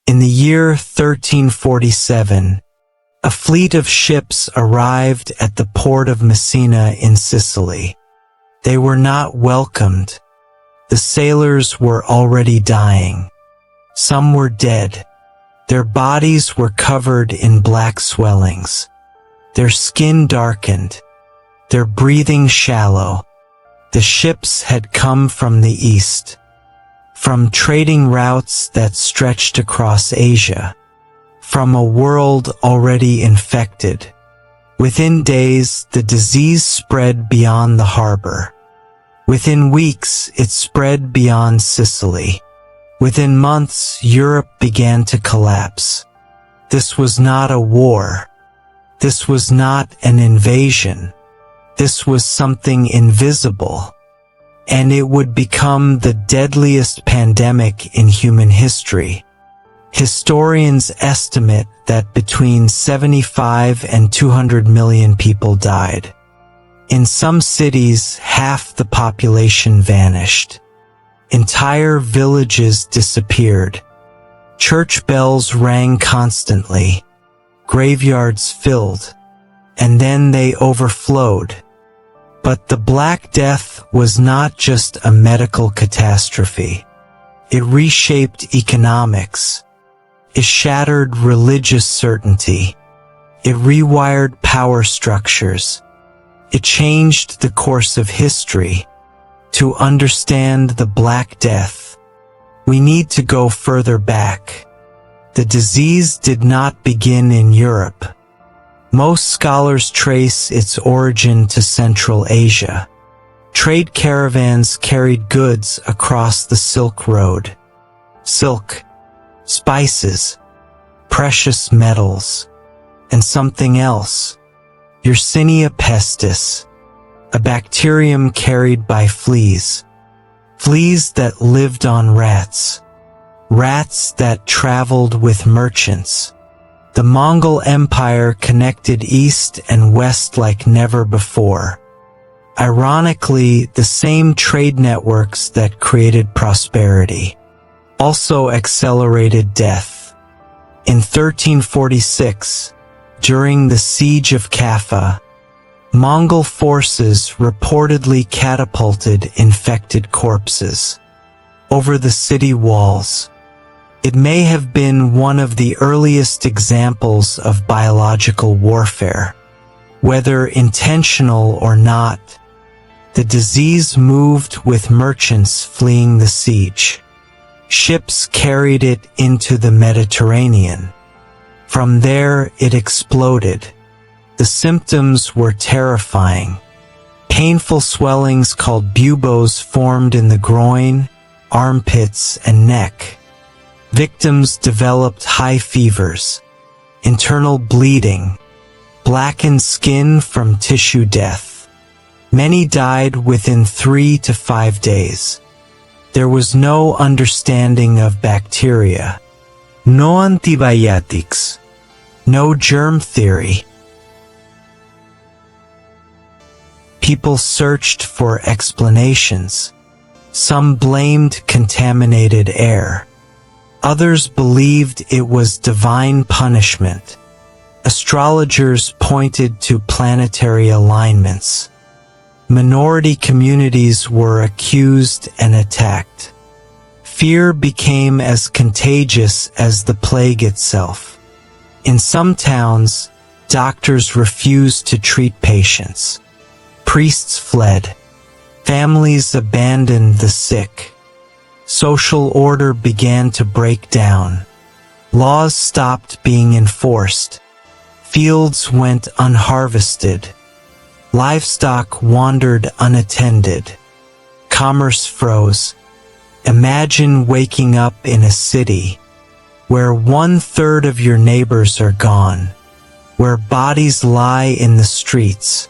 In the year 1347, a fleet of ships arrived at the port of Messina in Sicily. They were not welcomed. The sailors were already dying. Some were dead. Their bodies were covered in black swellings. Their skin darkened. Their breathing shallow. The ships had come from the east, from trading routes that stretched across Asia, from a world already infected. Within days, the disease spread beyond the harbor. Within weeks, it spread beyond Sicily. Within months, Europe began to collapse. This was not a war. This was not an invasion. This was something invisible, and it would become the deadliest pandemic in human history. Historians estimate that between 75 and 200 million people died. In some cities, half the population vanished. Entire villages disappeared. Church bells rang constantly. Graveyards filled, and then they overflowed. But the Black Death was not just a medical catastrophe. It reshaped economics. It shattered religious certainty. It rewired power structures. It changed the course of history. To understand the Black Death, we need to go further back. The disease did not begin in Europe. Most scholars trace its origin to Central Asia. Trade caravans carried goods across the Silk Road. Silk, spices, precious metals, and something else. Yersinia pestis, a bacterium carried by fleas. Fleas that lived on rats. Rats that traveled with merchants. The Mongol Empire connected east and west like never before. Ironically, the same trade networks that created prosperity also accelerated death. In 1346, during the Siege of Kaffa, Mongol forces reportedly catapulted infected corpses over the city walls. It may have been one of the earliest examples of biological warfare. Whether intentional or not, the disease moved with merchants fleeing the siege. Ships carried it into the Mediterranean. From there, it exploded. The symptoms were terrifying. Painful swellings called buboes formed in the groin, armpits, and neck. Victims developed high fevers, internal bleeding, blackened skin from tissue death. Many died within 3 to 5 days. There was no understanding of bacteria, no antibiotics, no germ theory. People searched for explanations. Some blamed contaminated air. Others believed it was divine punishment. Astrologers pointed to planetary alignments. Minority communities were accused and attacked. Fear became as contagious as the plague itself. In some towns, doctors refused to treat patients. Priests fled. Families abandoned the sick. Social order began to break down. Laws stopped being enforced. Fields went unharvested. Livestock wandered unattended. Commerce froze. Imagine waking up in a city where 1/3 of your neighbors are gone, where bodies lie in the streets,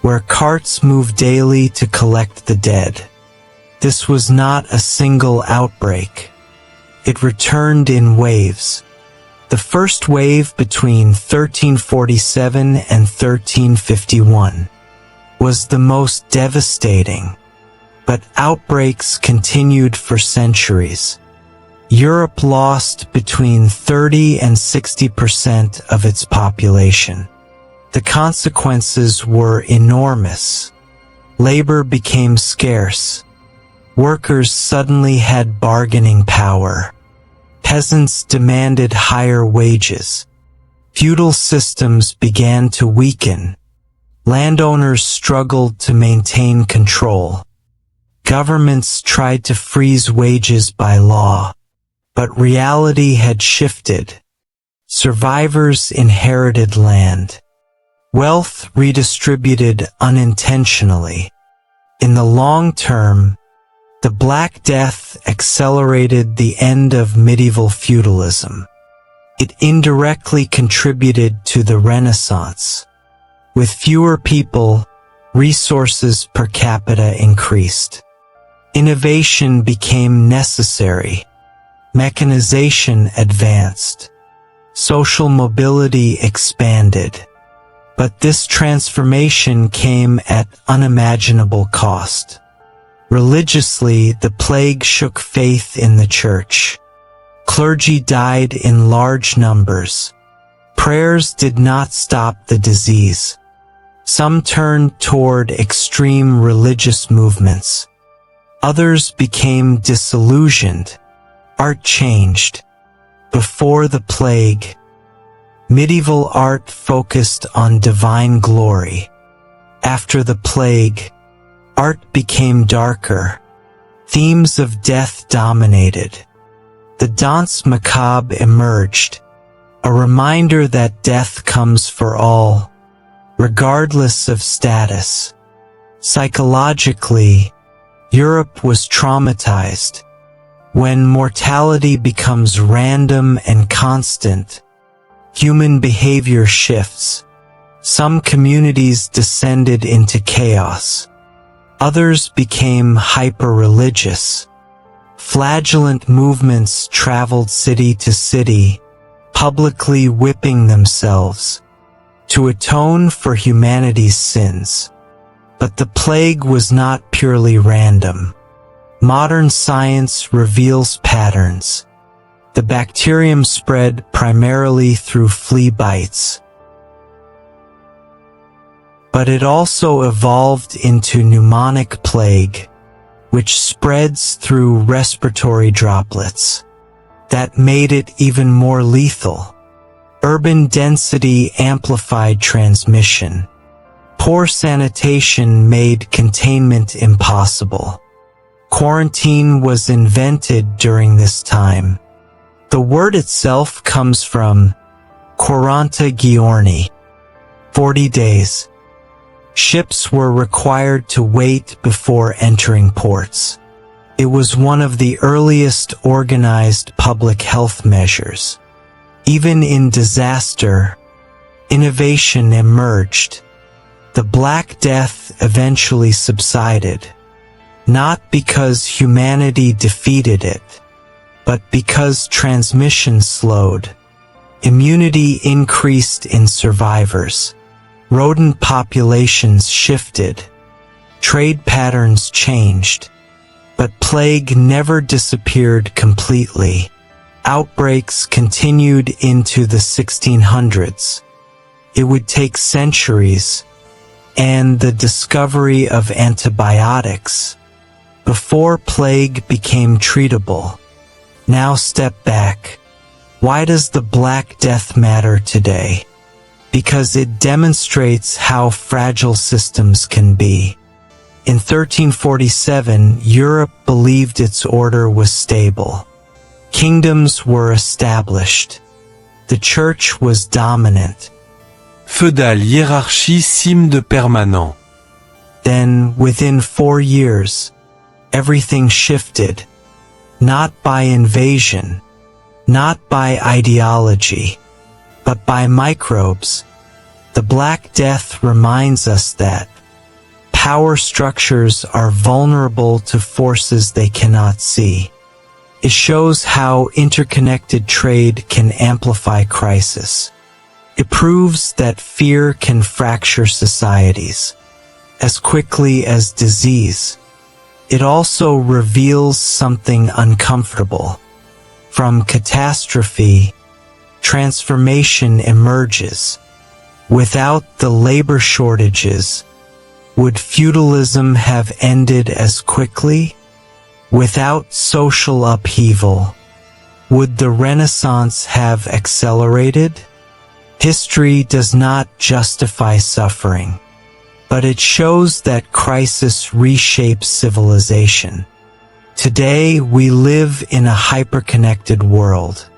where carts move daily to collect the dead. This was not a single outbreak. It returned in waves. The first wave between 1347 and 1351 was the most devastating, but outbreaks continued for centuries. Europe lost between 30 and 60% of its population. The consequences were enormous. Labor became scarce. Workers suddenly had bargaining power. Peasants demanded higher wages. Feudal systems began to weaken. Landowners struggled to maintain control. Governments tried to freeze wages by law. But reality had shifted. Survivors inherited land. Wealth redistributed unintentionally. In the long term, the Black Death accelerated the end of medieval feudalism. It indirectly contributed to the Renaissance. With fewer people, resources per capita increased. Innovation became necessary. Mechanization advanced. Social mobility expanded. But this transformation came at unimaginable cost. Religiously, the plague shook faith in the church. Clergy died in large numbers. Prayers did not stop the disease. Some turned toward extreme religious movements. Others became disillusioned. Art changed. Before the plague, medieval art focused on divine glory. After the plague, art became darker. Themes of death dominated. The danse macabre emerged, a reminder that death comes for all, regardless of status. Psychologically, Europe was traumatized. When mortality becomes random and constant, human behavior shifts. Some communities descended into chaos. Others became hyper-religious. Flagellant movements traveled city to city, publicly whipping themselves to atone for humanity's sins. But the plague was not purely random. Modern science reveals patterns. The bacterium spread primarily through flea bites. But it also evolved into pneumonic plague, which spreads through respiratory droplets. That made it even more lethal. Urban density amplified transmission. Poor sanitation made containment impossible. Quarantine was invented during this time. The word itself comes from 40 giorni, 40 days. Ships were required to wait before entering ports. It was one of the earliest organized public health measures. Even in disaster, innovation emerged. The Black Death eventually subsided. Not because humanity defeated it, but because transmission slowed. Immunity increased in survivors. Rodent populations shifted. Trade patterns changed. But plague never disappeared completely. Outbreaks continued into the 1600s. It would take centuries, and the discovery of antibiotics, before plague became treatable. Now step back. Why does the Black Death matter today? Because it demonstrates how fragile systems can be. In 1347, Europe believed its order was stable. Kingdoms were established. The church was dominant. Feudale hiérarchie cime de permanent. Then, within 4 years, everything shifted. Not by invasion, not by ideology, but by microbes. The Black Death reminds us that power structures are vulnerable to forces they cannot see. It shows how interconnected trade can amplify crisis. It proves that fear can fracture societies as quickly as disease. It also reveals something uncomfortable. From catastrophe, transformation emerges. Without the labor shortages, would feudalism have ended as quickly? Without social upheaval, would the Renaissance have accelerated? History does not justify suffering, but it shows that crisis reshapes civilization. Today, we live in a hyperconnected world.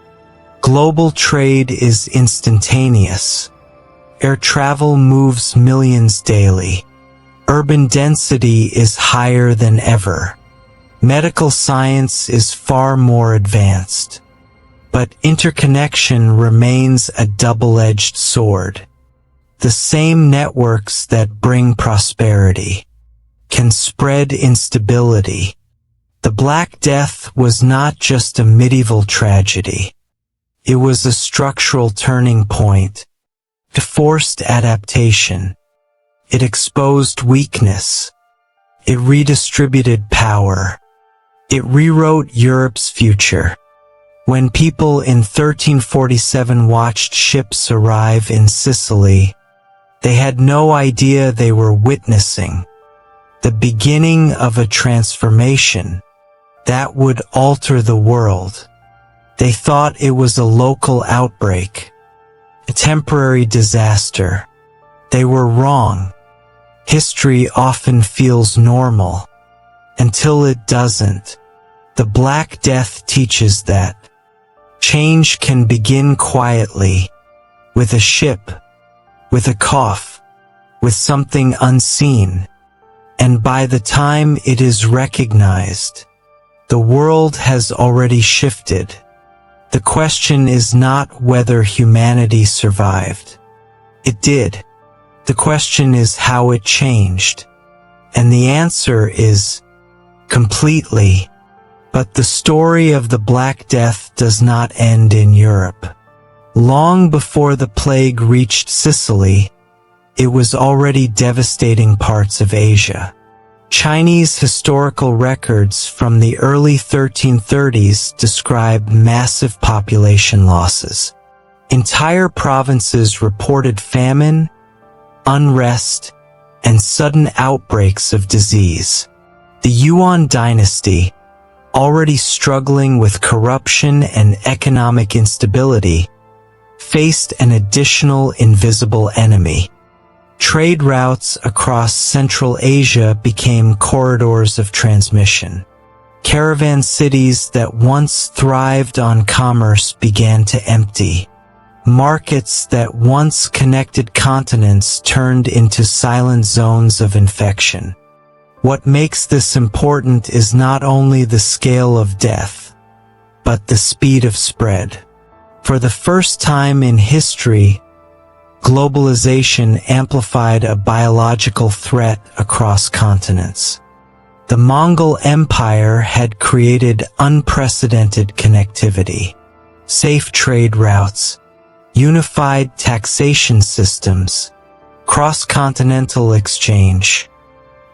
Global trade is instantaneous. Air travel moves millions daily. Urban density is higher than ever. Medical science is far more advanced. But interconnection remains a double-edged sword. The same networks that bring prosperity can spread instability. The Black Death was not just a medieval tragedy. It was a structural turning point, a forced adaptation. It exposed weakness. It redistributed power. It rewrote Europe's future. When people in 1347 watched ships arrive in Sicily, they had no idea they were witnessing the beginning of a transformation that would alter the world. They thought it was a local outbreak, a temporary disaster. They were wrong. History often feels normal until it doesn't. The Black Death teaches that change can begin quietly, with a ship, with a cough, with something unseen, and by the time it is recognized, the world has already shifted. The question is not whether humanity survived. It did. The question is how it changed. And the answer is completely. But the story of the Black Death does not end in Europe. Long before the plague reached Sicily, it was already devastating parts of Asia. Chinese historical records from the early 1330s describe massive population losses. Entire provinces reported famine, unrest, and sudden outbreaks of disease. The Yuan dynasty, already struggling with corruption and economic instability, faced an additional invisible enemy. Trade routes across Central Asia became corridors of transmission. Caravan cities that once thrived on commerce began to empty. Markets that once connected continents turned into silent zones of infection. What makes this important is not only the scale of death, but the speed of spread. For the first time in history, globalization amplified a biological threat across continents. The Mongol Empire had created unprecedented connectivity, safe trade routes, unified taxation systems, cross-continental exchange.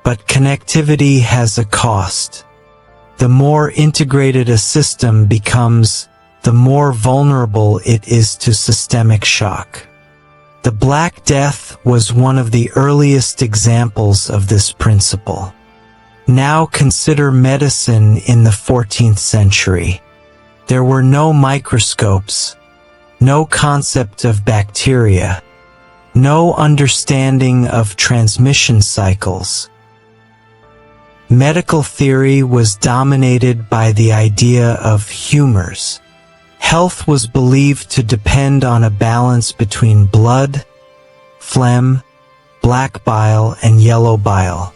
But connectivity has a cost. The more integrated a system becomes, the more vulnerable it is to systemic shock. The Black Death was one of the earliest examples of this principle. Now consider medicine in the 14th century. There were no microscopes, no concept of bacteria, no understanding of transmission cycles. Medical theory was dominated by the idea of humors. Health was believed to depend on a balance between blood, phlegm, black bile, and yellow bile.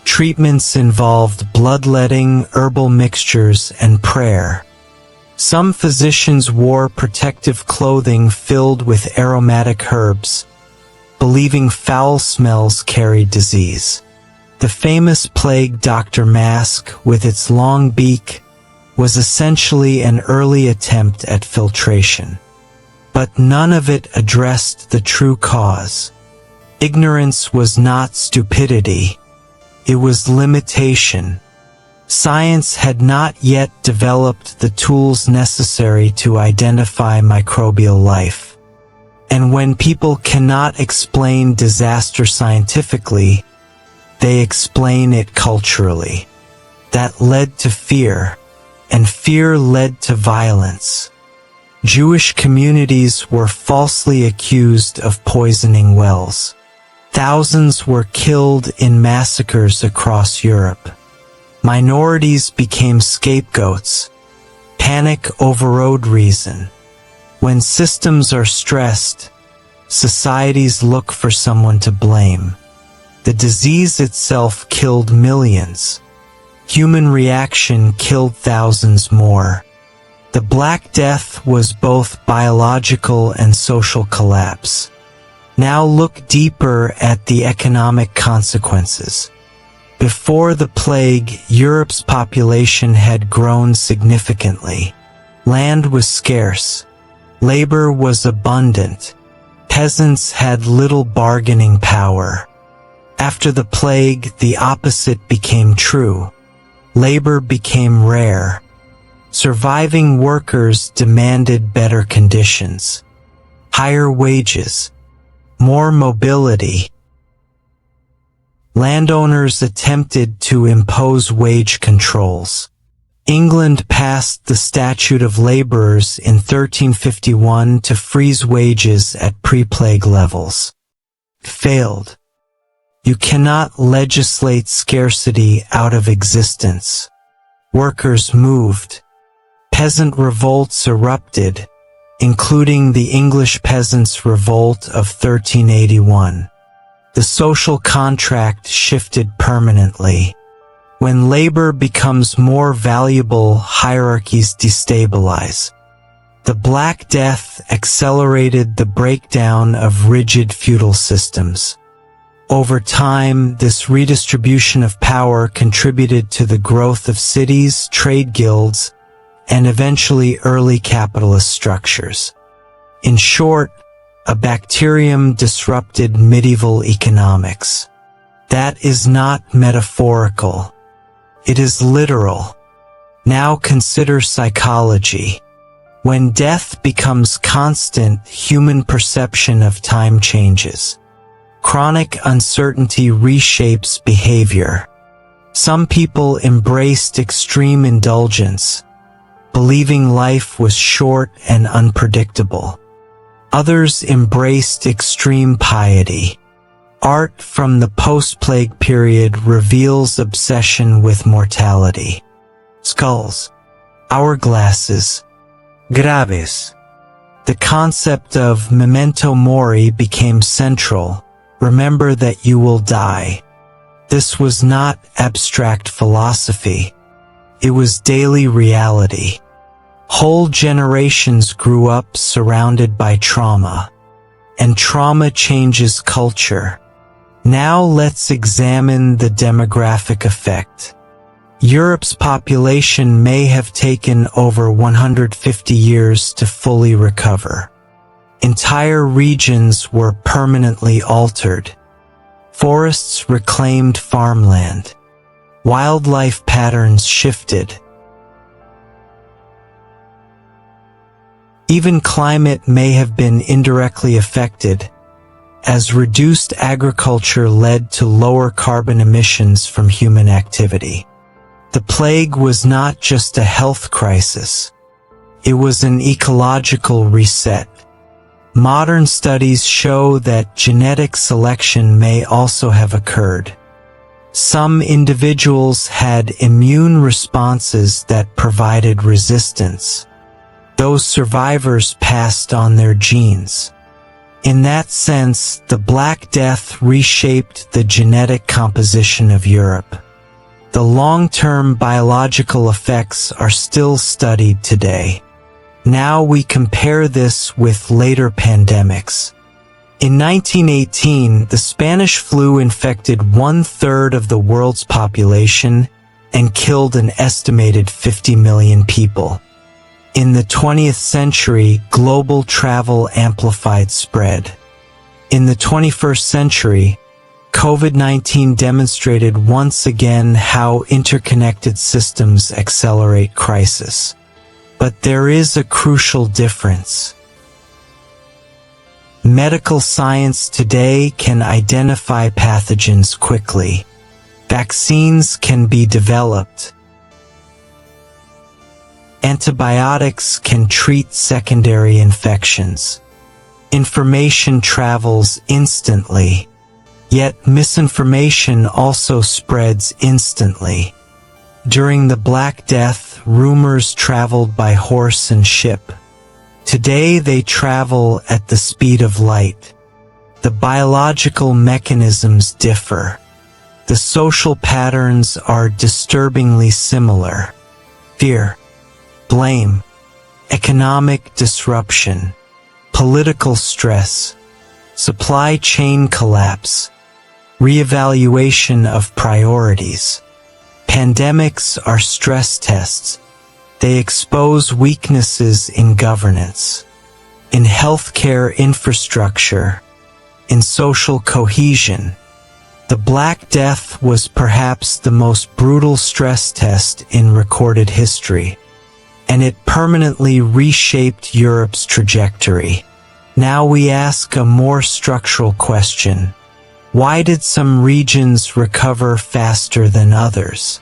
Treatments involved bloodletting, herbal mixtures, and prayer. Some physicians wore protective clothing filled with aromatic herbs, believing foul smells carried disease. The famous plague doctor mask, with its long beak, was essentially an early attempt at filtration. But none of it addressed the true cause. Ignorance was not stupidity. It was limitation. Science had not yet developed the tools necessary to identify microbial life. And when people cannot explain disaster scientifically, they explain it culturally. That led to fear, and fear led to violence. Jewish communities were falsely accused of poisoning wells. Thousands were killed in massacres across Europe. Minorities became scapegoats. Panic overrode reason. When systems are stressed, societies look for someone to blame. The disease itself killed millions. Human reaction killed thousands more. The Black Death was both biological and social collapse. Now look deeper at the economic consequences. Before the plague, Europe's population had grown significantly. Land was scarce. Labor was abundant. Peasants had little bargaining power. After the plague, the opposite became true. Labor became rare. Surviving workers demanded better conditions, higher wages, more mobility. Landowners attempted to impose wage controls. England passed the Statute of Labourers in 1351 to freeze wages at pre-plague levels. Failed. You cannot legislate scarcity out of existence. Workers moved. Peasant revolts erupted, including the English Peasants' Revolt of 1381. The social contract shifted permanently. When labor becomes more valuable, hierarchies destabilize. The Black Death accelerated the breakdown of rigid feudal systems. Over time, this redistribution of power contributed to the growth of cities, trade guilds, and eventually early capitalist structures. In short, a bacterium disrupted medieval economics. That is not metaphorical. It is literal. Now consider psychology. When death becomes constant, human perception of time changes. Chronic uncertainty reshapes behavior. Some people embraced extreme indulgence, believing life was short and unpredictable. Others embraced extreme piety. Art from the post-plague period reveals obsession with mortality. Skulls, hourglasses, graves. The concept of memento mori became central. Remember that you will die. This was not abstract philosophy. It was daily reality. Whole generations grew up surrounded by trauma. And trauma changes culture. Now let's examine the demographic effect. Europe's population may have taken over 150 years to fully recover. Entire regions were permanently altered. Forests reclaimed farmland. Wildlife patterns shifted. Even climate may have been indirectly affected, as reduced agriculture led to lower carbon emissions from human activity. The plague was not just a health crisis. It was an ecological reset. Modern studies show that genetic selection may also have occurred. Some individuals had immune responses that provided resistance. Those survivors passed on their genes. In that sense, the Black Death reshaped the genetic composition of Europe. The long-term biological effects are still studied today. Now we compare this with later pandemics. In 1918, the Spanish flu infected 1/3 of the world's population and killed an estimated 50 million people. In the 20th century, global travel amplified spread. In the 21st century, COVID-19 demonstrated once again how interconnected systems accelerate crisis. But there is a crucial difference. Medical science today can identify pathogens quickly. Vaccines can be developed. Antibiotics can treat secondary infections. Information travels instantly. Yet misinformation also spreads instantly. During the Black Death, rumors traveled by horse and ship. Today they travel at the speed of light. The biological mechanisms differ. The social patterns are disturbingly similar. Fear, blame, economic disruption, political stress, supply chain collapse, reevaluation of priorities. Pandemics are stress tests. They expose weaknesses in governance, in healthcare infrastructure, in social cohesion. The Black Death was perhaps the most brutal stress test in recorded history, and it permanently reshaped Europe's trajectory. Now we ask a more structural question. Why did some regions recover faster than others?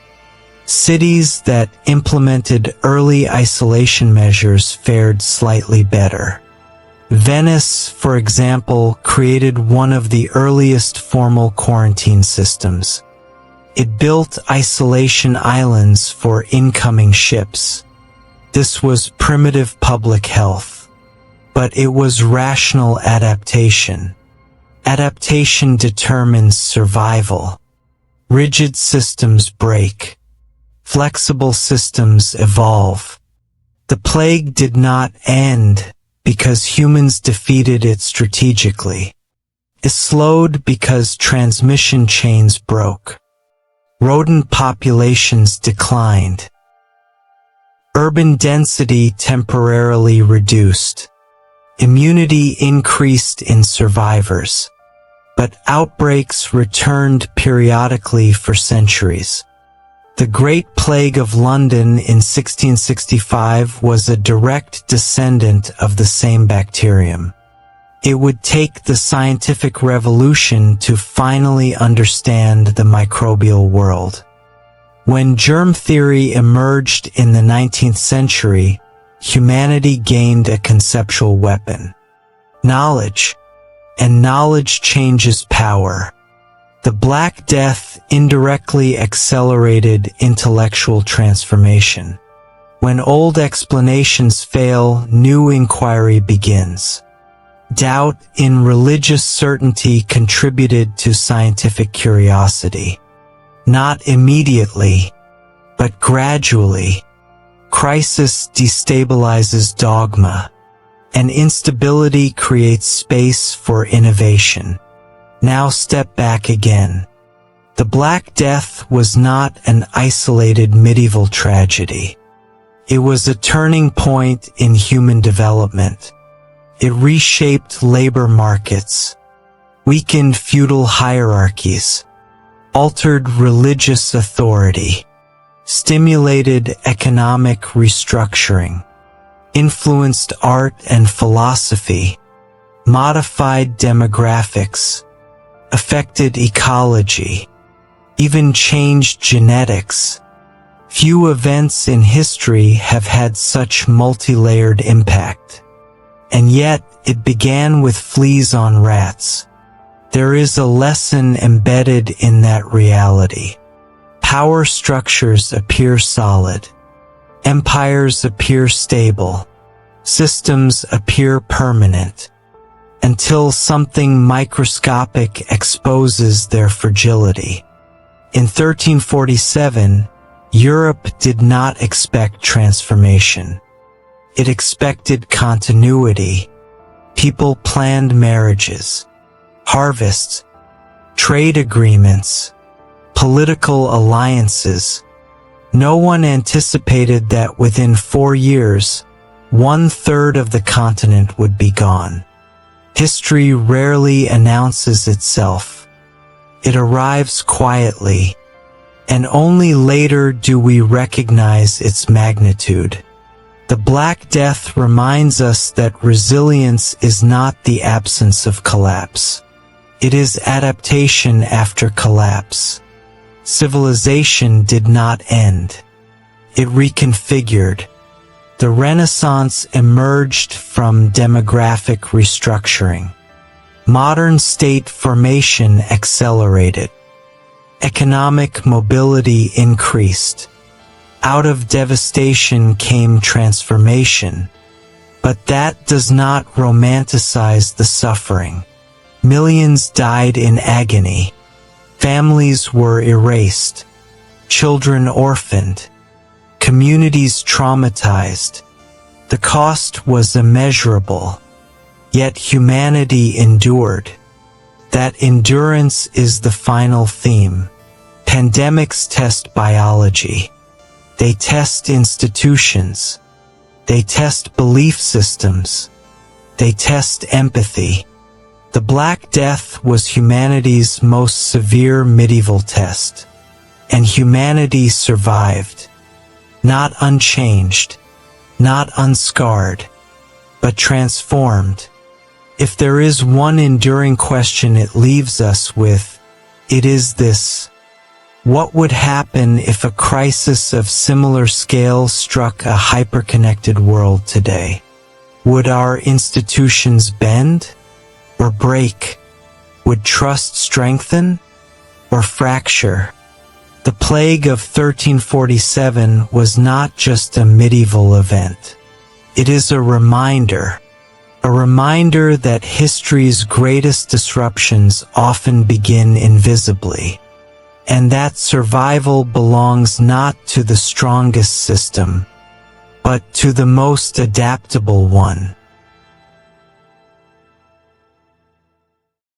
Cities that implemented early isolation measures fared slightly better. Venice, for example, created one of the earliest formal quarantine systems. It built isolation islands for incoming ships. This was primitive public health, but it was rational adaptation. Adaptation determines survival. Rigid systems break. Flexible systems evolve. The plague did not end because humans defeated it strategically. It slowed because transmission chains broke. Rodent populations declined. Urban density temporarily reduced. Immunity increased in survivors. But outbreaks returned periodically for centuries. The Great Plague of London in 1665 was a direct descendant of the same bacterium. It would take the scientific revolution to finally understand the microbial world. When germ theory emerged in the 19th century, humanity gained a conceptual weapon: knowledge. And knowledge changes power. The Black Death indirectly accelerated intellectual transformation. When old explanations fail, new inquiry begins. Doubt in religious certainty contributed to scientific curiosity. Not immediately, but gradually. Crisis destabilizes dogma, and instability creates space for innovation. Now step back again. The Black Death was not an isolated medieval tragedy. It was a turning point in human development. It reshaped labor markets, weakened feudal hierarchies, altered religious authority, stimulated economic restructuring, influenced art and philosophy, modified demographics, affected ecology, even changed genetics. Few events in history have had such multi-layered impact. And yet, it began with fleas on rats. There is a lesson embedded in that reality. Power structures appear solid. Empires appear stable. Systems appear permanent. Until something microscopic exposes their fragility. In 1347, Europe did not expect transformation. It expected continuity. People planned marriages, harvests, trade agreements, political alliances. No one anticipated that within 4 years, 1/3 of the continent would be gone. History rarely announces itself. It arrives quietly, and only later do we recognize its magnitude. The Black Death reminds us that resilience is not the absence of collapse. It is adaptation after collapse. Civilization did not end. It reconfigured. The Renaissance emerged from demographic restructuring. Modern state formation accelerated. Economic mobility increased. Out of devastation came transformation. But that does not romanticize the suffering. Millions died in agony. Families were erased. Children orphaned. Communities traumatized. The cost was immeasurable. Yet humanity endured. That endurance is the final theme. Pandemics test biology. They test institutions. They test belief systems. They test empathy. The Black Death was humanity's most severe medieval test. And humanity survived. Not unchanged, not unscarred, but transformed. If there is one enduring question it leaves us with, it is this: what would happen if a crisis of similar scale struck a hyperconnected world today? Would our institutions bend or break? Would trust strengthen or fracture? The plague of 1347 was not just a medieval event. It is a reminder that history's greatest disruptions often begin invisibly, and that survival belongs not to the strongest system, but to the most adaptable one.